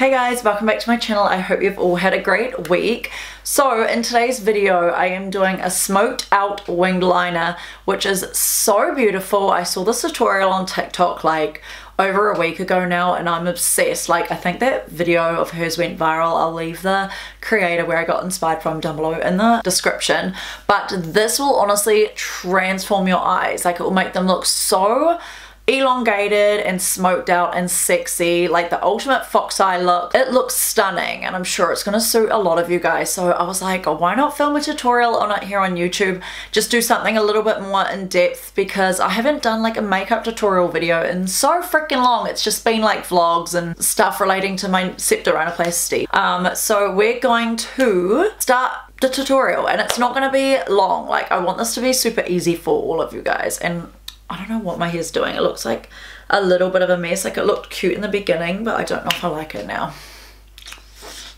Hey guys, welcome back to my channel. I hope you've all had a great week. So in today's video, I am doing a smoked out winged liner, which is so beautiful. I saw this tutorial on TikTok like over a week ago now and I'm obsessed. Like I think that video of hers went viral. I'll leave the creator where I got inspired from down below in the description. But this will honestly transform your eyes. Like it will make them look so elongated and smoked out and sexy, like the ultimate fox eye look. It looks stunning and I'm sure it's gonna suit a lot of you guys. So I was like, oh, why not film a tutorial on it here on YouTube? Just do something a little bit more in depth because I haven't done like a makeup tutorial video in so freaking long. It's just been like vlogs and stuff relating to my septorinoplasty. So we're going to start the tutorial and it's not gonna be long. Like I want this to be super easy for all of you guys. And I don't know what my hair's doing. It looks like a little bit of a mess. Like it looked cute in the beginning, but I don't know if I like it now.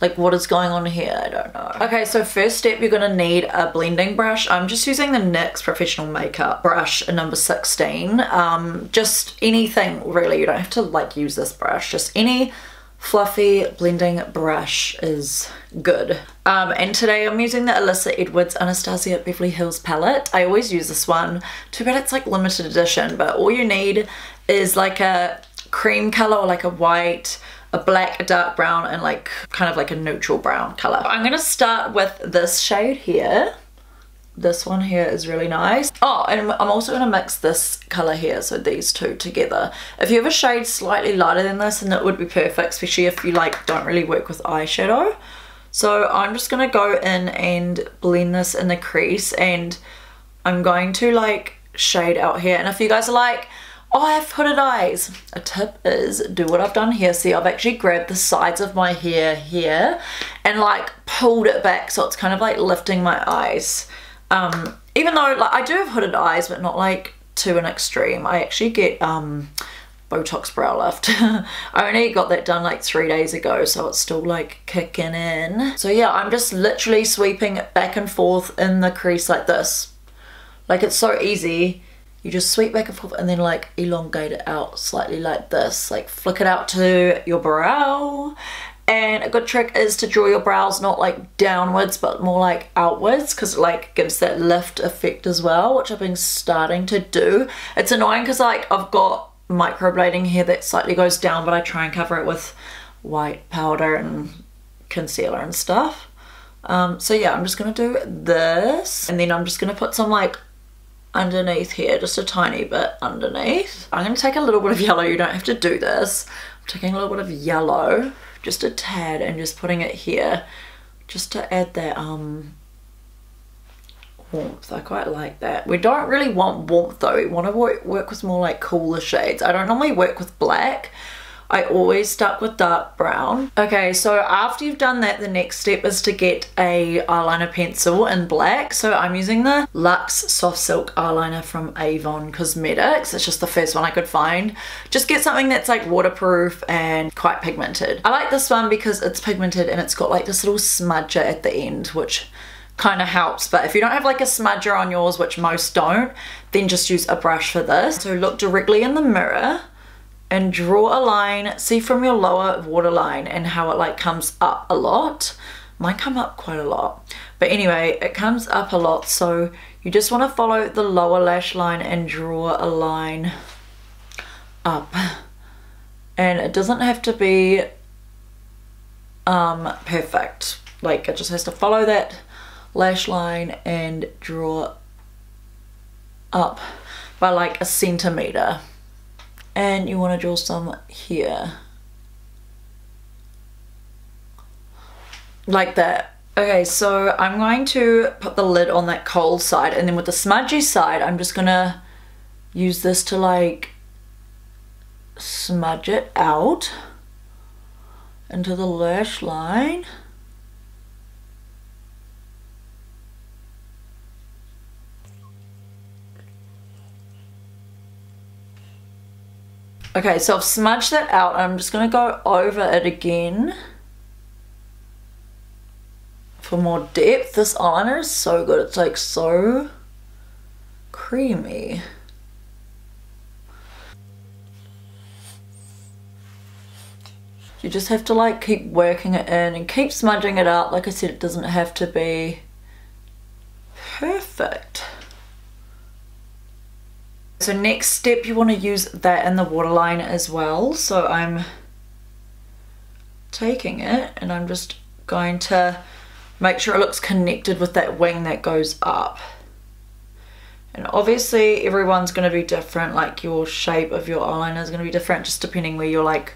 Like what is going on here? I don't know. Okay, so first step, you're gonna need a blending brush. I'm just using the NYX Professional Makeup brush in number 16. Just anything really. You don't have to like use this brush. Just any fluffy blending brush is good. And today I'm using the Alyssa Edwards Anastasia Beverly Hills palette. I always use this one. Too bad it's like limited edition, but all you need is like a cream color or like a white, a black, a dark brown, and like kind of like a neutral brown color. I'm gonna start with this shade here. This one here is really nice. Oh, and I'm also going to mix this color here, so these two together. If you have a shade slightly lighter than this, then it would be perfect, especially if you like don't really work with eyeshadow. So I'm just going to go in and blend this in the crease, and I'm going to like shade out here. And if you guys are like, oh, I have hooded eyes, a tip is do what I've done here. See, I've actually grabbed the sides of my hair here and like pulled it back, so it's kind of like lifting my eyes. Even though like I do have hooded eyes, but not like to an extreme. I actually get Botox brow lift. I only got that done like 3 days ago, so it's still like kicking in. So yeah, I'm just literally sweeping it back and forth in the crease like this. Like it's so easy. You just sweep back and forth and then like elongate it out slightly like this. Like flick it out to your brow. And a good trick is to draw your brows not like downwards but more like outwards, because it like gives that lift effect as well, which I've been starting to do. It's annoying because like I've got microblading hair that slightly goes down, but I try and cover it with white powder and concealer and stuff. So yeah, I'm just gonna do this, and then I'm just gonna put some like underneath here, just a tiny bit underneath. I'm gonna take a little bit of yellow. You don't have to do this. I'm taking a little bit of yellow, just a tad, and just putting it here just to add that warmth. I quite like that. We don't really want warmth though. We want to work with more like cooler shades. I don't normally work with black. I always stuck with dark brown. Okay, so after you've done that, the next step is to get a eyeliner pencil in black. So I'm using the Luxe Soft Silk eyeliner from Avon Cosmetics. It's just the first one I could find. Just get something that's like waterproof and quite pigmented. I like this one because it's pigmented and it's got like this little smudger at the end, which kind of helps. But if you don't have like a smudger on yours, which most don't, then just use a brush for this. So look directly in the mirror and draw a line. See from your lower waterline and how it like comes up a lot. Mine come up quite a lot, but anyway, it comes up a lot, so you just want to follow the lower lash line and draw a line up. And it doesn't have to be perfect. Like it just has to follow that lash line and draw up by like a centimeter. And you want to draw some here. Like that. Okay, so I'm going to put the lid on that cold side, and then with the smudgy side, I'm just gonna use this to like smudge it out into the lash line. Okay, so I've smudged that out and I'm just going to go over it again for more depth. This eyeliner is so good. It's like so creamy. You just have to like keep working it in and keep smudging it out. Like I said, it doesn't have to be perfect. So next step, you want to use that in the waterline as well. So I'm taking it and I'm just going to make sure it looks connected with that wing that goes up. And obviously everyone's going to be different, like your shape of your eyeliner is going to be different just depending where your like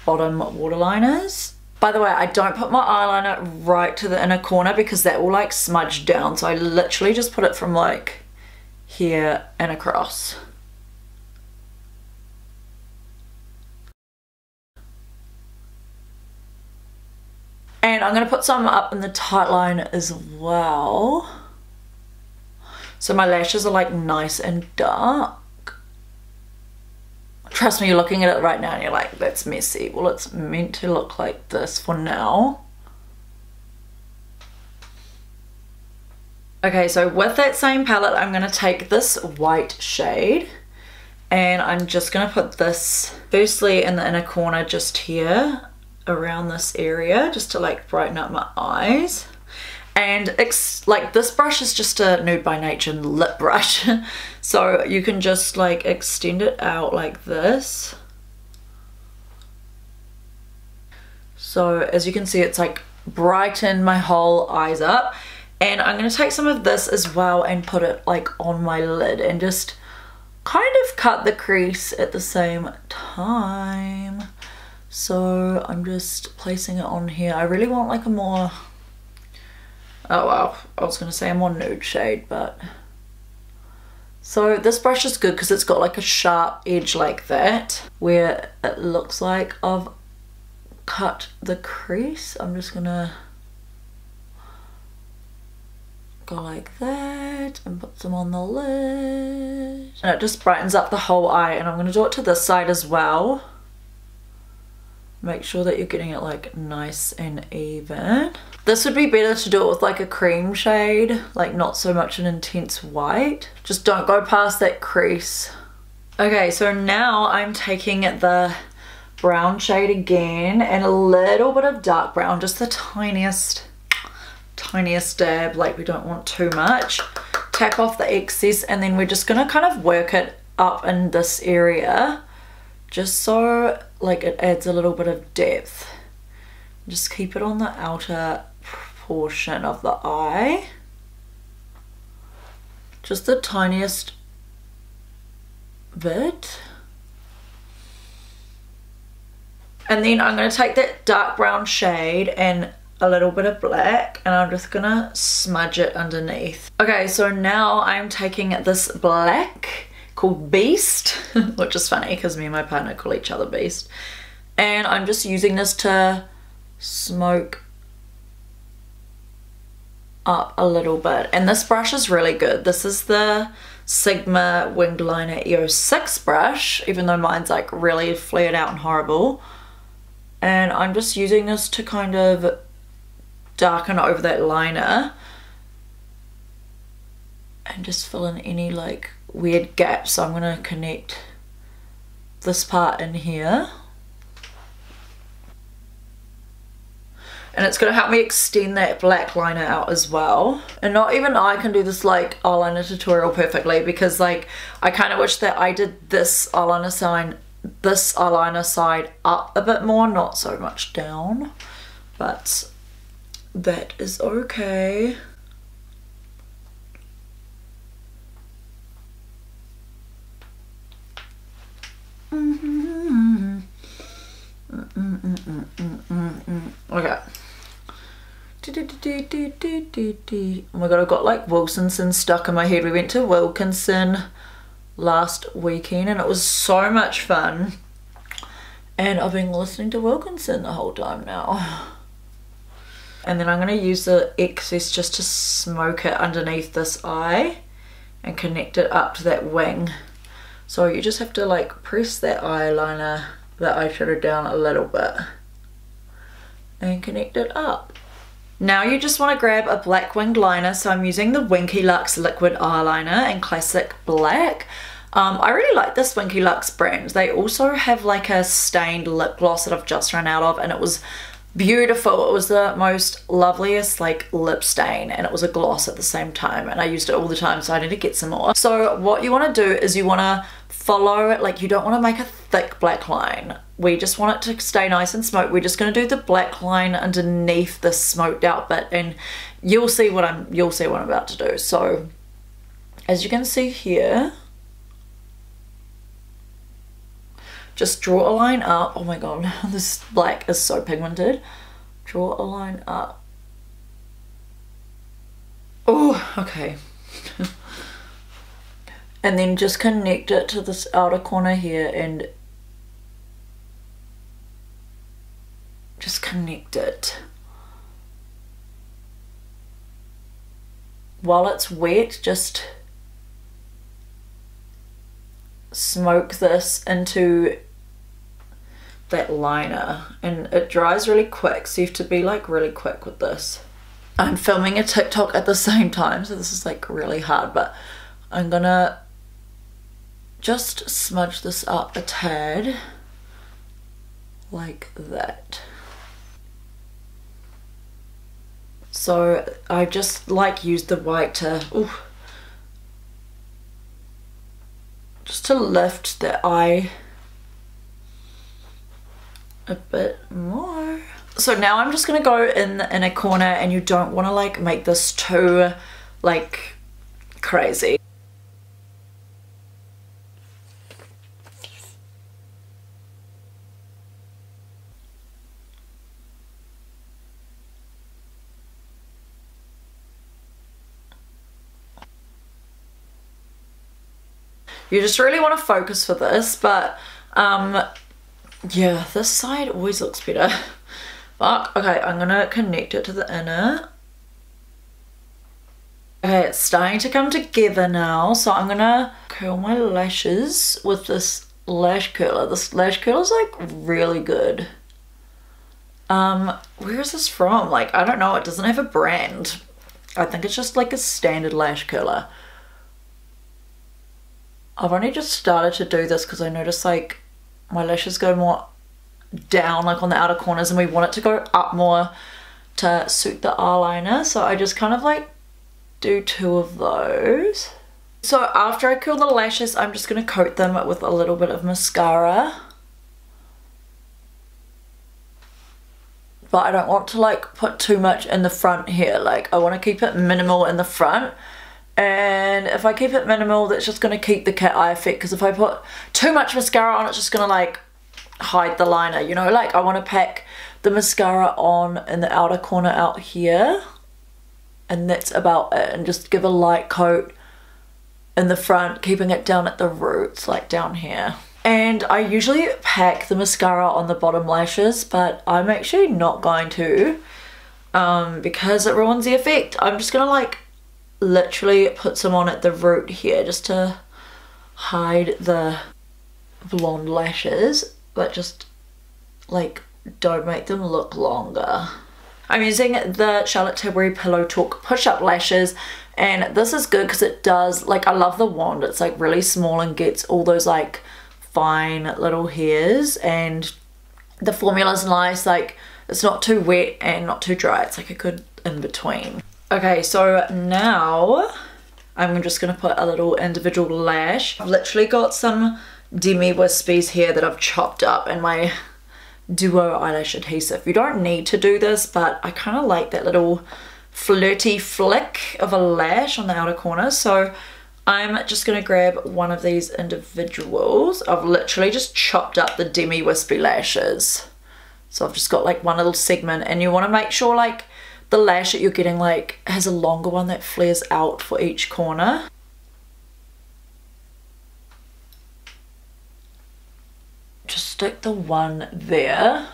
bottom waterline is. By the way, I don't put my eyeliner right to the inner corner because that will like smudge down, so I literally just put it from like here and across. And I'm going to put some up in the tight line as well. So my lashes are like nice and dark. Trust me, you're looking at it right now and you're like, that's messy. Well, it's meant to look like this for now. Okay, so with that same palette, I'm going to take this white shade and I'm just going to put this firstly in the inner corner just here around this area just to like brighten up my eyes. And like this brush is just a Nude by Nature lip brush. So you can just like extend it out like this. So as you can see, it's like brightened my whole eyes up. And I'm going to take some of this as well and put it like on my lid and just kind of cut the crease at the same time. So I'm just placing it on here. I really want like a more, oh wow, I was going to say a more nude shade, but so this brush is good because it's got like a sharp edge like that where it looks like I've cut the crease. I'm just gonna go like that and put some on the lid, and it just brightens up the whole eye. And I'm going to do it to this side as well. Make sure that you're getting it like nice and even. This would be better to do it with like a cream shade, like not so much an intense white. Just don't go past that crease. Okay, so now I'm taking the brown shade again and a little bit of dark brown, just the tiniest dab, like we don't want too much. Tap off the excess and then we're just gonna kind of work it up in this area just so like it adds a little bit of depth. Just keep it on the outer portion of the eye, just the tiniest bit. And then I'm going to take that dark brown shade and a little bit of black and I'm just gonna smudge it underneath. Okay, so now I'm taking this black called Beast, which is funny because me and my partner call each other Beast, and I'm just using this to smoke up a little bit. And this brush is really good. This is the Sigma Winged Liner EOS 6 brush, even though mine's like really flared out and horrible. And I'm just using this to kind of darken over that liner and just fill in any like weird gaps. So I'm gonna connect this part in here, and it's gonna help me extend that black liner out as well. And not even I can do this like eyeliner tutorial perfectly, because like I kind of wish that I did this eyeliner side up a bit more, not so much down, but that is okay. Okay. Oh my god, I've got like Wilkinson stuck in my head. We went to Wilkinson last weekend and it was so much fun, and I've been listening to Wilkinson the whole time now. And then I'm going to use the excess just to smoke it underneath this eye and connect it up to that wing. So you just have to like press that eyeliner, that eyeshadow down a little bit and connect it up. Now you just want to grab a black winged liner. So I'm using the Winky Lux liquid eyeliner in classic black. I really like this Winky Lux brand. They also have like a stained lip gloss that I've just run out of, and it was beautiful. It was the most loveliest like lip stain, and it was a gloss at the same time, and I used it all the time, so I need to get some more. So what you want to do is you want to follow it, like you don't want to make a thick black line. We just want it to stay nice and smoked. We're just going to do the black line underneath the smoked out bit, and you'll see what I'm about to do. So as you can see here, just draw a line up. Oh my god, this black is so pigmented. Draw a line up. Oh, okay. And then just connect it to this outer corner here and just connect it. While it's wet, just smoke this into that liner, and it dries really quick, so you have to be like really quick with this. I'm filming a TikTok at the same time, so this is like really hard, but I'm gonna just smudge this up a tad like that. So I just like used the white to just to lift the eye a bit more. So now I'm just gonna go in the inner corner, and you don't want to like make this too like crazy. You just really want to focus for this, but yeah, this side always looks better. Fuck. Okay, I'm gonna connect it to the inner. Okay, it's starting to come together now, so I'm gonna curl my lashes with this lash curler. This lash curler is like really good. Where is this from? Like, I don't know, it doesn't have a brand. I think it's just like a standard lash curler. I've only just started to do this because I noticed like my lashes go more down like on the outer corners, and we want it to go up more to suit the eyeliner, so I just kind of like do 2 of those. So after I curl the lashes, I'm just going to coat them with a little bit of mascara, but I don't want to like put too much in the front here. Like I want to keep it minimal in the front, and if I keep it minimal, that's just going to keep the cat eye effect, because if I put too much mascara on, it's just going to like hide the liner, you know. Like I want to pack the mascara on in the outer corner out here, and that's about it, and just give a light coat in the front, keeping it down at the roots, like down here. And I usually pack the mascara on the bottom lashes, but I'm actually not going to, because it ruins the effect. I'm just gonna like literally put some on at the root here just to hide the blonde lashes, but just like don't make them look longer. I'm using the Charlotte Tilbury Pillow Talk push-up lashes, and this is good because it does, like, I love the wand. It's like really small and gets all those like fine little hairs, and the formula's nice. Like it's not too wet and not too dry. It's like a good in between. Okay, so now I'm just gonna put a little individual lash. I've literally got some Demi Wispies here that I've chopped up in my Duo eyelash adhesive. You don't need to do this, but I kind of like that little flirty flick of a lash on the outer corner, so I'm just gonna grab one of these individuals. I've literally just chopped up the Demi Wispy lashes, so I've just got like one little segment, and you want to make sure like the lash that you're getting like has a longer one that flares out for each corner. Just stick the one there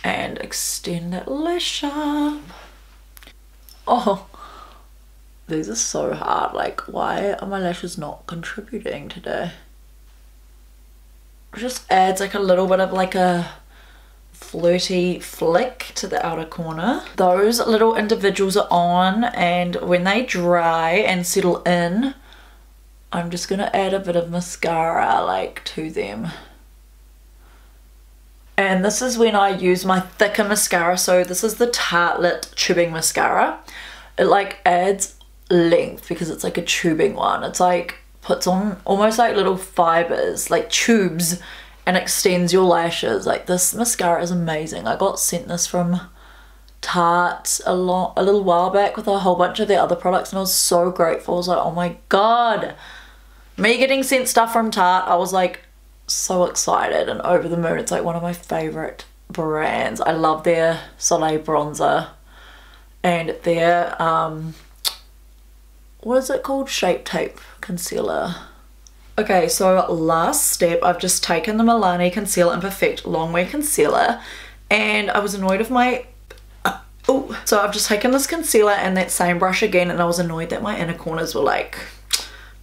and extend that lash up. Oh, these are so hard. Like, why are my lashes not contributing today? It just adds like a little bit of like a flirty flick to the outer corner. Those little individuals are on, and when they dry and settle in, I'm just gonna add a bit of mascara like to them. And this is when I use my thicker mascara. So this is the Tartelette tubing mascara. It like adds length because it's like a tubing one. It's like puts on almost like little fibers, like tubes, and extends your lashes. Like this mascara is amazing. I got sent this from Tarte a little while back with a whole bunch of their other products, and I was so grateful. I was like, oh my god, me getting sent stuff from Tarte, I was like so excited and over the moon. It's like one of my favorite brands. I love their Soleil bronzer and their what is it called, Shape Tape concealer. Okay, so last step, I've just taken the Milani Conceal and Perfect Longwear Concealer, and I was annoyed with my so I've just taken this concealer and that same brush again, and I was annoyed that my inner corners were like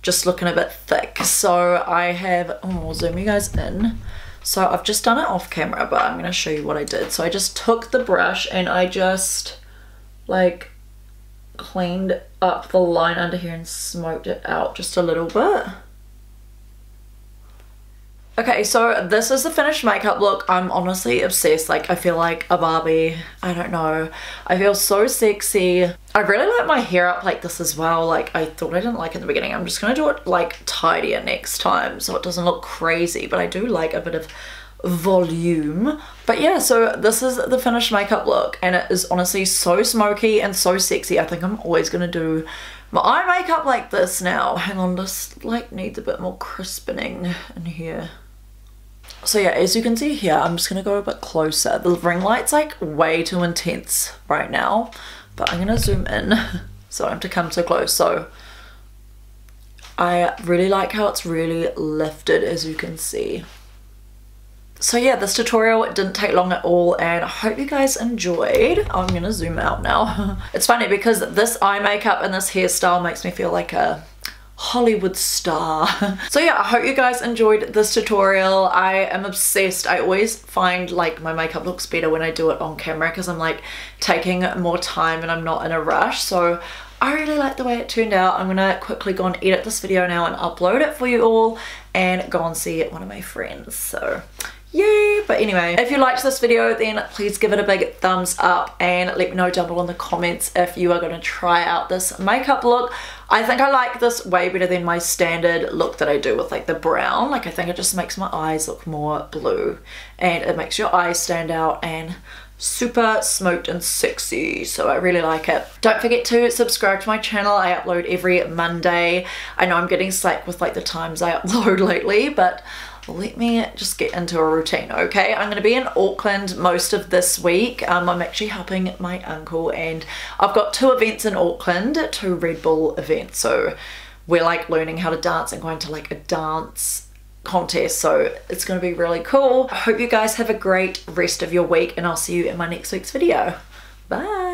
just looking a bit thick. So I have, I'll zoom you guys in. So I've just done it off camera, but I'm going to show you what I did. So I just took the brush and I just like cleaned up the line under here and smoked it out just a little bit. Okay, so this is the finished makeup look. I'm honestly obsessed. Like, I feel like a Barbie. I don't know. I feel so sexy. I really like my hair up like this as well. Like, I thought I didn't like it in the beginning. I'm just gonna do it like tidier next time so it doesn't look crazy, but I do like a bit of volume. But yeah, so this is the finished makeup look, and it is honestly so smoky and so sexy. I think I'm always gonna do my eye makeup like this now. Hang on, this like needs a bit more crispening in here. So yeah, as you can see here, I'm just gonna go a bit closer. The ring light's like way too intense right now, but I'm gonna zoom in so I have to come so close. So I really like how it's really lifted, as you can see. So yeah, this tutorial didn't take long at all, and I hope you guys enjoyed. I'm gonna zoom out now. It's funny because this eye makeup and this hairstyle makes me feel like a Hollywood star. So yeah, I hope you guys enjoyed this tutorial. I am obsessed. I always find like my makeup looks better when I do it on camera because I'm like taking more time and I'm not in a rush. So I really like the way it turned out. I'm gonna quickly go and edit this video now and upload it for you all and go and see one of my friends. So yay! But anyway, if you liked this video, then please give it a big thumbs up and let me know down below in the comments if you are going to try out this makeup look. I think I like this way better than my standard look that I do with like the brown. Like, I think it just makes my eyes look more blue and it makes your eyes stand out and super smoked and sexy. So I really like it. Don't forget to subscribe to my channel. I upload every Monday. I know I'm getting slack with like the times I upload lately, but let me just get into a routine, okay? I'm going to be in Auckland most of this week. I'm actually helping my uncle, and I've got 2 events in Auckland, 2 Red Bull events. So we're like learning how to dance and going to like a dance contest. So it's going to be really cool. I hope you guys have a great rest of your week, and I'll see you in my next week's video. Bye!